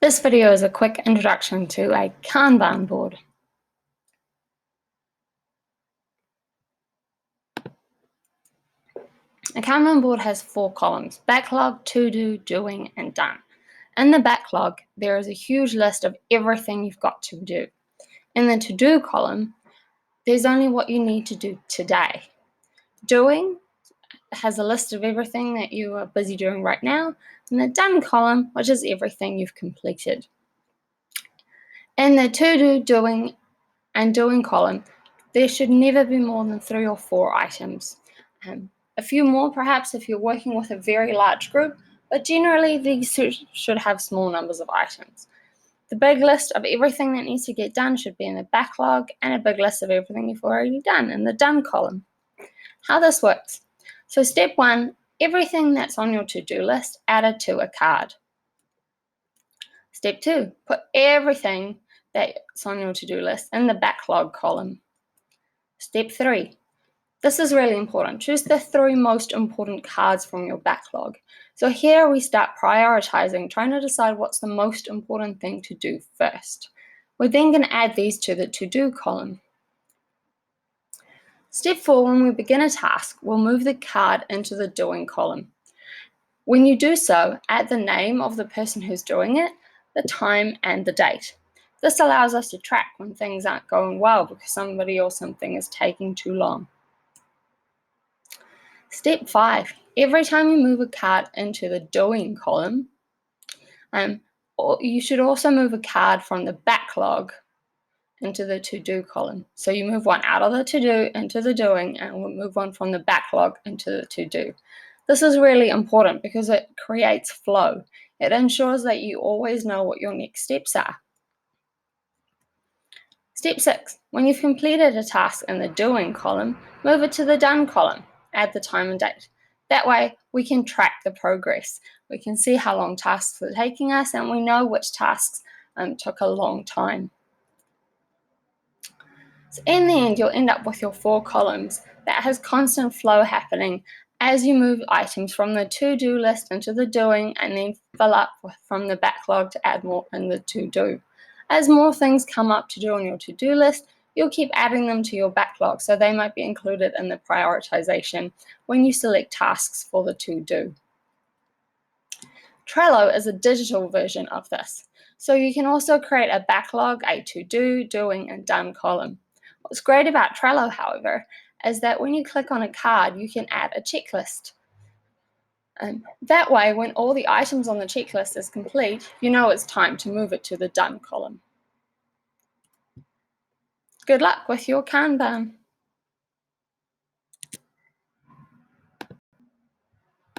This video is a quick introduction to a Kanban board. A Kanban board has 4 columns: backlog, to-do, doing, and done. In the backlog, there is a huge list of everything you've got to do. In the to-do column, there's only what you need to do today. Doing has a list of everything that you are busy doing right now, and the done column, which is everything you've completed. In the to-do, doing, and doing column, there should never be more than 3 or 4 items. A few more perhaps if you're working with a very large group, but generally these should have small numbers of items. The big list of everything that needs to get done should be in the backlog, and a big list of everything you've already done in the done column. How this works. So step 1, everything that's on your to-do list added to a card. Step 2, put everything that's on your to-do list in the backlog column. Step 3, this is really important. Choose the 3 most important cards from your backlog. So here we start prioritizing, trying to decide what's the most important thing to do first. We're then going to add these to the to-do column. Step 4, when we begin a task, we'll move the card into the doing column. When you do so, add the name of the person who's doing it, the time, and the date. This allows us to track when things aren't going well because somebody or something is taking too long. Step 5, every time you move a card into the doing column, you should also move a card from the backlog into the to-do column. So you move one out of the to-do into the doing, and we'll move one from the backlog into the to-do. This is really important because it creates flow. It ensures that you always know what your next steps are. Step 6, when you've completed a task in the doing column, move it to the done column. Add the time and date. That way we can track the progress. We can see how long tasks are taking us, and we know which tasks took a long time. So in the end, you'll end up with your 4 columns that has constant flow happening as you move items from the to-do list into the doing, and then fill up from the backlog to add more in the to-do. As more things come up to do on your to-do list, you'll keep adding them to your backlog, so they might be included in the prioritization when you select tasks for the to-do. Trello is a digital version of this, so you can also create a backlog, a to-do, doing, and done column. What's great about Trello, however, is that when you click on a card, you can add a checklist. That way, when all the items on the checklist is complete, you know it's time to move it to the done column. Good luck with your Kanban.